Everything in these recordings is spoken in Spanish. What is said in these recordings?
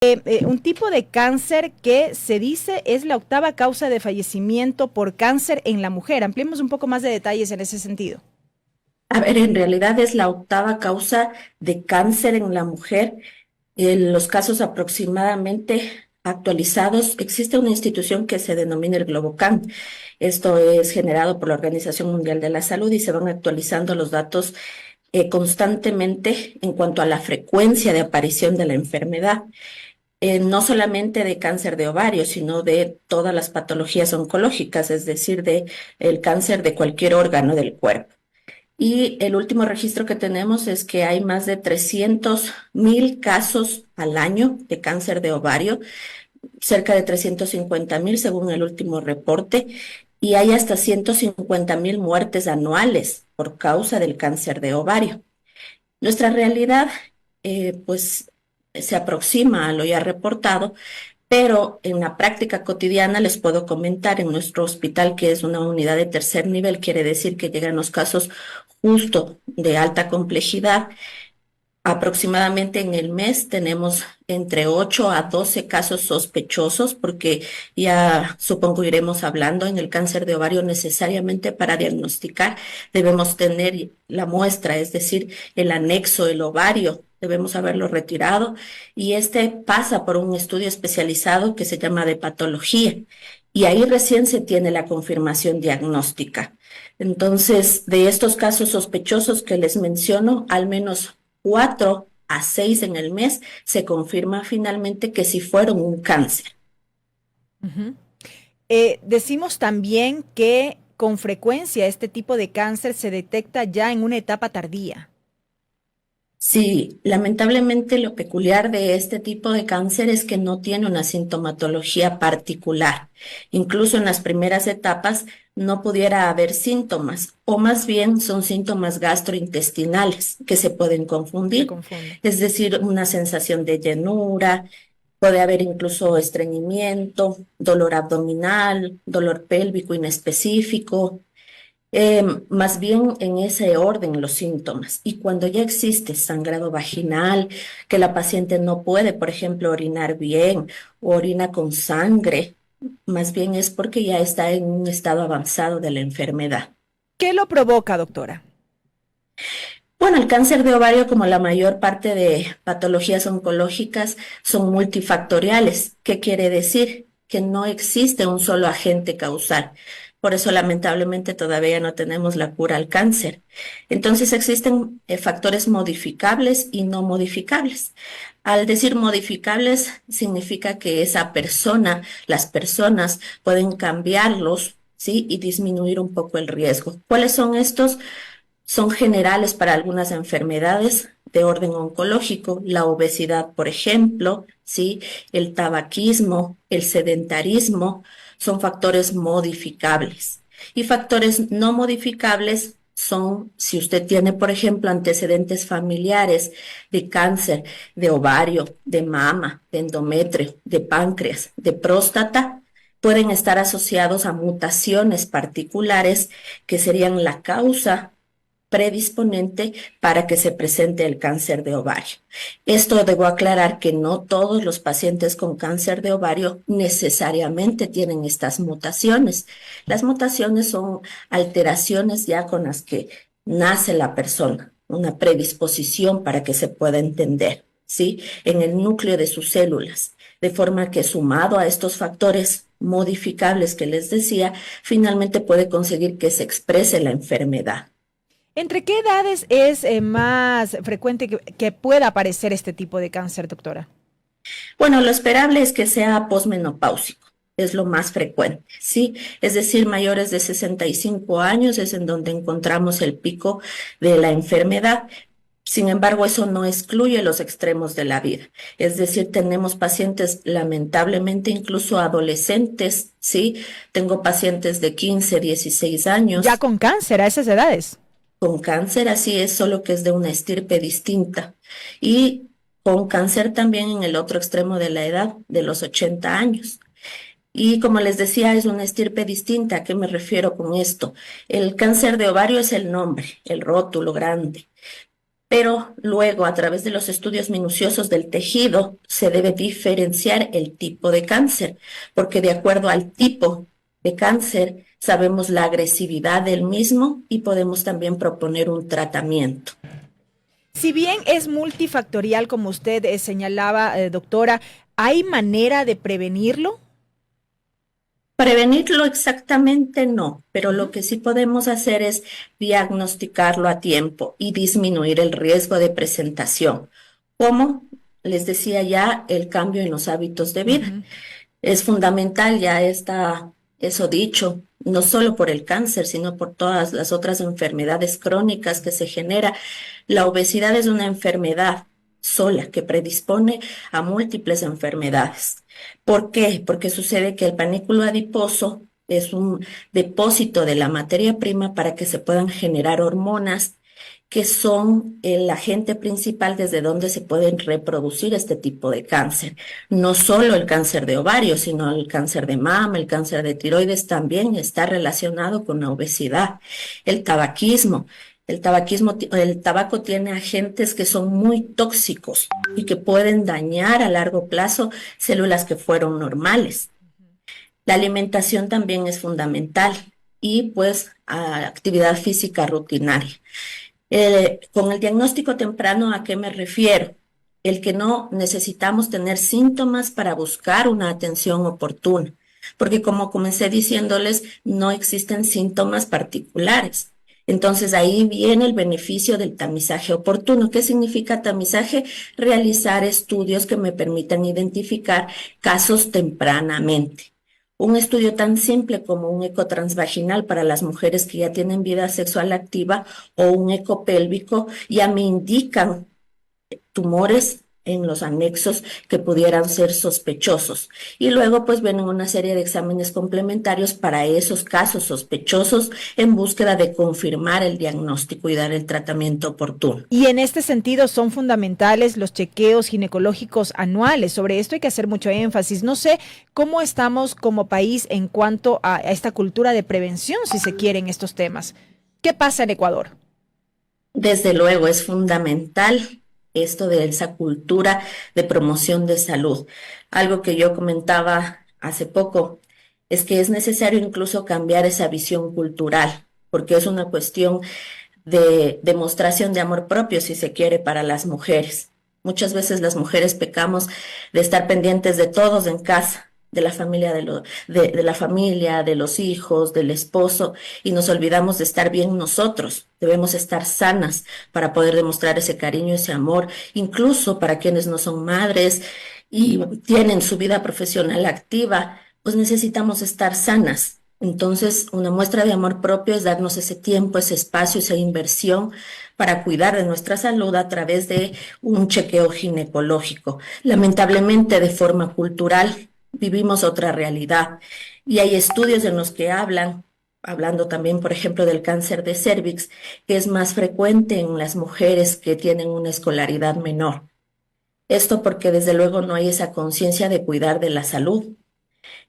Un tipo de cáncer que se dice es la octava causa de fallecimiento por cáncer en la mujer. Ampliemos un poco más de detalles en ese sentido. A ver, en realidad es la octava causa de cáncer en la mujer. En los casos aproximadamente actualizados, existe una institución que se denomina el Globocan. Esto es generado por la Organización Mundial de la Salud y se van actualizando los datos constantemente en cuanto a la frecuencia de aparición de la enfermedad. No solamente de cáncer de ovario, sino de todas las patologías oncológicas, es decir, de el cáncer de cualquier órgano del cuerpo. Y el último registro que tenemos es que hay más de 300.000 casos al año de cáncer de ovario, cerca de 350.000 según el último reporte, y hay hasta 150.000 muertes anuales por causa del cáncer de ovario. Nuestra realidad, pues, se aproxima a lo ya reportado, pero en la práctica cotidiana les puedo comentar, en nuestro hospital, que es una unidad de tercer nivel, quiere decir que llegan los casos justo de alta complejidad. Aproximadamente en el mes tenemos entre 8 a 12 casos sospechosos, porque ya supongo iremos hablando en el cáncer de ovario necesariamente para diagnosticar debemos tener la muestra, es decir, el anexo, el ovario, debemos haberlo retirado y este pasa por un estudio especializado que se llama de patología y ahí recién se tiene la confirmación diagnóstica. Entonces, de estos casos sospechosos que les menciono, al menos 4 a 6 en el mes, se confirma finalmente que sí fueron un cáncer. Ujú. Decimos también que con frecuencia este tipo de cáncer se detecta ya en una etapa tardía. Sí, lamentablemente lo peculiar de este tipo de cáncer es que no tiene una sintomatología particular. Incluso en las primeras etapas no pudiera haber síntomas, o más bien son síntomas gastrointestinales que se pueden Se confundir. confunde. Es decir, una sensación de llenura, puede haber incluso estreñimiento, dolor abdominal, dolor pélvico inespecífico, más bien en ese orden los síntomas. Y cuando ya existe sangrado vaginal, que la paciente no puede, por ejemplo, orinar bien o orina con sangre, más bien es porque ya está en un estado avanzado de la enfermedad. ¿Qué lo provoca, doctora? Bueno, el cáncer de ovario, como la mayor parte de patologías oncológicas, son multifactoriales. ¿Qué quiere decir? Que no existe un solo agente causal. Por eso, lamentablemente, todavía no tenemos la cura al cáncer. Entonces, existen factores modificables y no modificables. Al decir modificables, significa que esa persona, las personas pueden cambiarlos, ¿sí? Y disminuir un poco el riesgo. ¿Cuáles son estos? Son generales para algunas enfermedades de orden oncológico, la obesidad, por ejemplo, ¿sí? El tabaquismo, el sedentarismo, son factores modificables. Y factores no modificables son, si usted tiene, por ejemplo, antecedentes familiares de cáncer de ovario, de mama, de endometrio, de páncreas, de próstata, pueden estar asociados a mutaciones particulares que serían la causa predisponente para que se presente el cáncer de ovario. Esto debo aclarar que no todos los pacientes con cáncer de ovario necesariamente tienen estas mutaciones. Las mutaciones son alteraciones ya con las que nace la persona, una predisposición para que se pueda entender, ¿sí? En el núcleo de sus células, de forma que sumado a estos factores modificables que les decía, finalmente puede conseguir que se exprese la enfermedad. ¿Entre qué edades es más frecuente que pueda aparecer este tipo de cáncer, doctora? Bueno, lo esperable es que sea posmenopáusico, es lo más frecuente, ¿sí? Es decir, mayores de 65 años es en donde encontramos el pico de la enfermedad. Sin embargo, eso no excluye los extremos de la vida. Es decir, tenemos pacientes, lamentablemente, incluso adolescentes, ¿sí? Tengo pacientes de 15, 16 Ya años con cáncer a esas edades. con cáncer, así es, solo que es de una estirpe distinta. Y con cáncer también en el otro extremo de la edad, de los 80 años. Y como les decía, es una estirpe distinta. ¿A qué me refiero con esto? El cáncer de ovario es el nombre, el rótulo grande. pero luego a través de los estudios minuciosos del tejido se debe diferenciar el tipo de cáncer, porque de acuerdo al tipo de cáncer sabemos la agresividad del mismo y podemos también proponer un tratamiento. Si bien es multifactorial, como usted señalaba, doctora, ¿hay manera de prevenirlo? Prevenirlo exactamente no, pero lo Ujú. que sí podemos hacer es diagnosticarlo a tiempo y disminuir el riesgo de presentación. Como les decía ya, el cambio en los hábitos de vida. Ujú. Es fundamental, ya está eso dicho, no solo por el cáncer, sino por todas las otras enfermedades crónicas que se genera. La obesidad es una enfermedad sola que predispone a múltiples enfermedades. ¿Por qué? Porque sucede que el panículo adiposo es un depósito de la materia prima para que se puedan generar hormonas que son el agente principal desde donde se pueden reproducir este tipo de cáncer. No solo el cáncer de ovario, sino el cáncer de mama, el cáncer de tiroides también está relacionado con la obesidad. El tabaquismo. El tabaco tiene agentes que son muy tóxicos y que pueden dañar a largo plazo células que fueron normales. La alimentación también es fundamental y pues actividad física rutinaria. Con el diagnóstico temprano, ¿a qué me refiero? El que no necesitamos tener síntomas para buscar una atención oportuna, porque como comencé diciéndoles, no existen síntomas particulares. Entonces ahí viene el beneficio del tamizaje oportuno. ¿Qué significa tamizaje? Realizar estudios que me permitan identificar casos tempranamente. Un estudio tan simple como un eco transvaginal para las mujeres que ya tienen vida sexual activa o un eco pélvico ya me indican tumores en los anexos que pudieran ser sospechosos. Y luego pues vienen una serie de exámenes complementarios para esos casos sospechosos en búsqueda de confirmar el diagnóstico y dar el tratamiento oportuno. Y en este sentido son fundamentales los chequeos ginecológicos anuales. Sobre esto hay que hacer mucho énfasis. No sé cómo estamos como país en cuanto a esta cultura de prevención, si se quiere, en estos temas. ¿Qué pasa en Ecuador? Desde luego es fundamental esto de esa cultura de promoción de salud. Algo que yo comentaba hace poco es que es necesario incluso cambiar esa visión cultural, porque es una cuestión de demostración de amor propio, si se quiere, para las mujeres. Muchas veces las mujeres pecamos de estar pendientes de todos en casa, de la familia, de la familia, de los hijos, del esposo, y nos olvidamos de estar bien nosotros. Debemos estar sanas para poder demostrar ese cariño, ese amor, incluso para quienes no son madres y tienen su vida profesional activa, pues necesitamos estar sanas. Entonces, una muestra de amor propio es darnos ese tiempo, ese espacio, esa inversión para cuidar de nuestra salud a través de un chequeo ginecológico. Lamentablemente, de forma cultural, vivimos otra realidad y hay estudios en los que hablando también, por ejemplo, del cáncer de cérvix, que es más frecuente en las mujeres que tienen una escolaridad menor. Esto porque desde luego no hay esa conciencia de cuidar de la salud.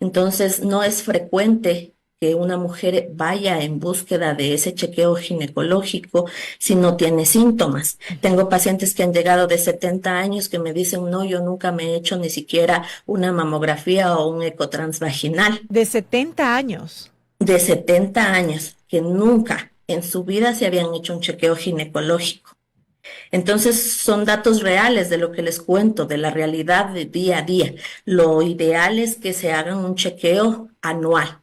Entonces, no es frecuente que una mujer vaya en búsqueda de ese chequeo ginecológico si no tiene síntomas. Tengo pacientes que han llegado de 70 años que me dicen, no, yo nunca me he hecho ni siquiera una mamografía o un eco transvaginal. De 70 años. De 70 años que nunca en su vida se habían hecho un chequeo ginecológico. Entonces, son datos reales de lo que les cuento, de la realidad de día a día. Lo ideal es que se hagan un chequeo anual.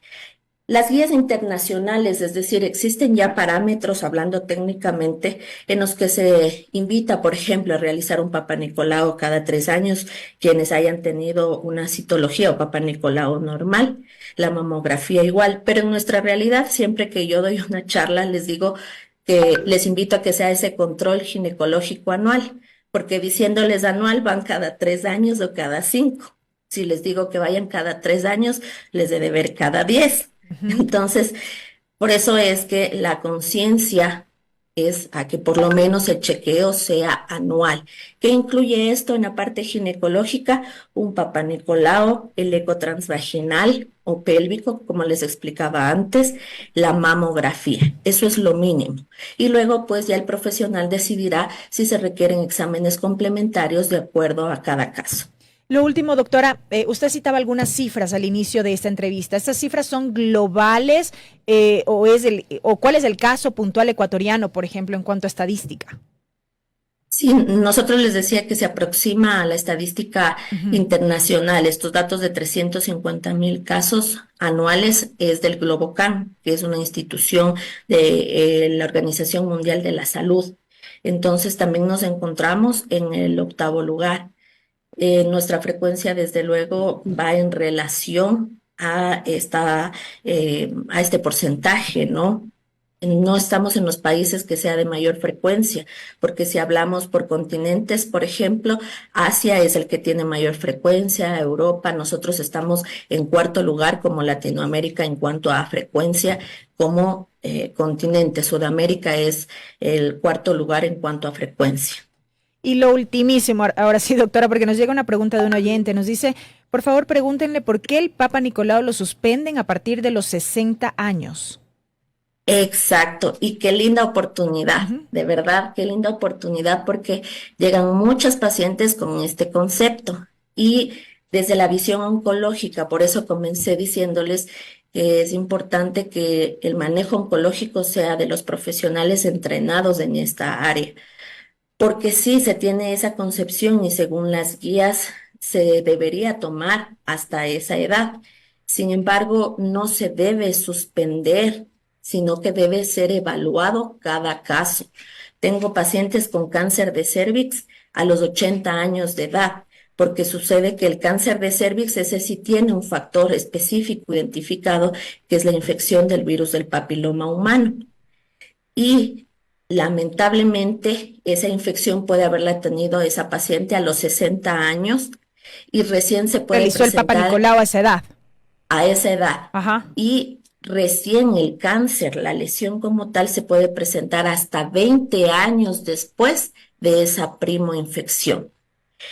Las guías internacionales, es decir, existen ya parámetros, hablando técnicamente, en los que se invita, por ejemplo, a realizar un Papa Nicolau cada 3 años, quienes hayan tenido una citología o Papa Nicolau normal, la mamografía igual, pero en nuestra realidad, siempre que yo doy una charla, les digo que les invito a que sea ese control ginecológico anual, porque diciéndoles anual van cada 3 años o cada 5. Si les digo que vayan cada 3 años, les he de ver cada 10. Ujú. Entonces, por eso es que la conciencia es a que por lo menos el chequeo sea anual. ¿Qué incluye esto en la parte ginecológica? Un Papá Nicolau, el eco transvaginal o pélvico, como les explicaba antes, la mamografía. Eso es lo mínimo. Y luego, pues ya el profesional decidirá si se requieren exámenes complementarios de acuerdo a cada caso. Lo último, doctora, usted citaba algunas cifras al inicio de esta entrevista. ¿Estas cifras son globales o cuál es el caso puntual ecuatoriano, por ejemplo, en cuanto a estadística? Sí, nosotros les decía que se aproxima a la estadística Ujú. internacional. Estos datos de 350.000 casos anuales es del Globocan, que es una institución de la Organización Mundial de la Salud. Entonces también nos encontramos en el octavo lugar. Nuestra frecuencia, desde luego, va en relación a este porcentaje, ¿no? No estamos en los países que sea de mayor frecuencia, porque si hablamos por continentes, por ejemplo, Asia es el que tiene mayor frecuencia, Europa, nosotros estamos en cuarto lugar como Latinoamérica en cuanto a frecuencia como continente. Sudamérica es el cuarto lugar en cuanto a frecuencia. Y lo ultimísimo, ahora sí, doctora, porque nos llega una pregunta de un oyente. Nos dice, por favor, pregúntenle por qué el Papa Nicolau lo suspenden a partir de los 60 años. Exacto, y qué linda oportunidad, Ujú. de verdad, qué linda oportunidad porque llegan muchas pacientes con este concepto y desde la visión oncológica, por eso comencé diciéndoles que es importante que el manejo oncológico sea de los profesionales entrenados en esta área, porque sí se tiene esa concepción y según las guías se debería tomar hasta esa edad. Sin embargo, no se debe suspender, sino que debe ser evaluado cada caso. Tengo pacientes con cáncer de cervix a los 80 años de edad, porque sucede que el cáncer de cervix, ese sí tiene un factor específico identificado, que es la infección del virus del papiloma humano. Y lamentablemente esa infección puede haberla tenido esa paciente a los 60 años y recién se puede Realizó el Papa presentar Nicolau a esa edad. a esa edad. Ajá. Y recién el cáncer, la lesión como tal, se puede presentar hasta 20 años después de esa primoinfección.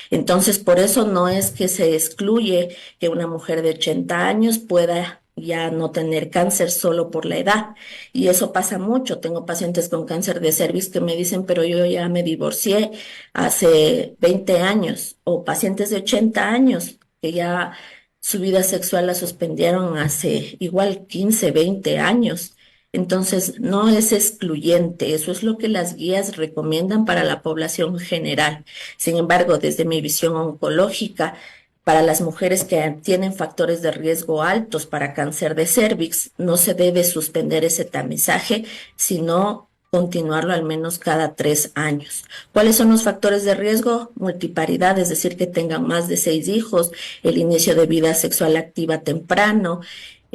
Entonces, por eso no es que se excluye que una mujer de 80 años pueda ya no tener cáncer solo por la edad. Y eso pasa mucho. Tengo pacientes con cáncer de cervix que me dicen, pero yo ya me divorcié hace 20 años, o pacientes de 80 años que ya su vida sexual la suspendieron hace igual 15, 20 años. Entonces, no es excluyente, eso es lo que las guías recomiendan para la población general. Sin embargo, desde mi visión oncológica, para las mujeres que tienen factores de riesgo altos para cáncer de cervix, no se debe suspender ese tamizaje, sino continuarlo al menos cada 3 años. ¿Cuáles son los factores de riesgo? Multiparidad, es decir, que tengan más de 6 hijos, el inicio de vida sexual activa temprano,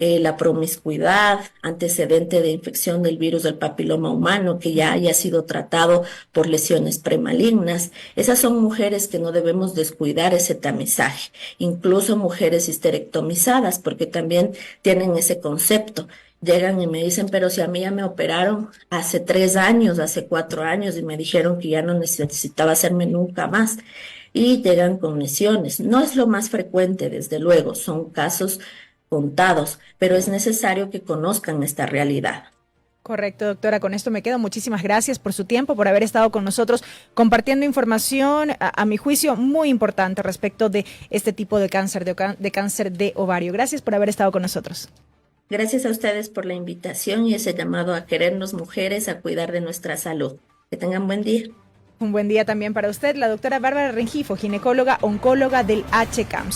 la promiscuidad, antecedente de infección del virus del papiloma humano que ya haya sido tratado por lesiones premalignas. Esas son mujeres que no debemos descuidar ese tamizaje, incluso mujeres histerectomizadas, porque también tienen ese concepto. Llegan y me dicen, pero si a mí ya me operaron hace 3 años, hace 4 años, y me dijeron que ya no necesitaba hacerme nunca más. Y llegan con lesiones. No es lo más frecuente, desde luego, son casos contados, pero es necesario que conozcan esta realidad. Correcto, doctora. Con esto me quedo. Muchísimas gracias por su tiempo, por haber estado con nosotros compartiendo información, a mi juicio, muy importante respecto de este tipo de cáncer, de cáncer de ovario. Gracias por haber estado con nosotros. Gracias a ustedes por la invitación y ese llamado a querernos mujeres, a cuidar de nuestra salud. Que tengan buen día. Un buen día también para usted, la doctora Bárbara Rengifo, ginecóloga, oncóloga del HCAMS.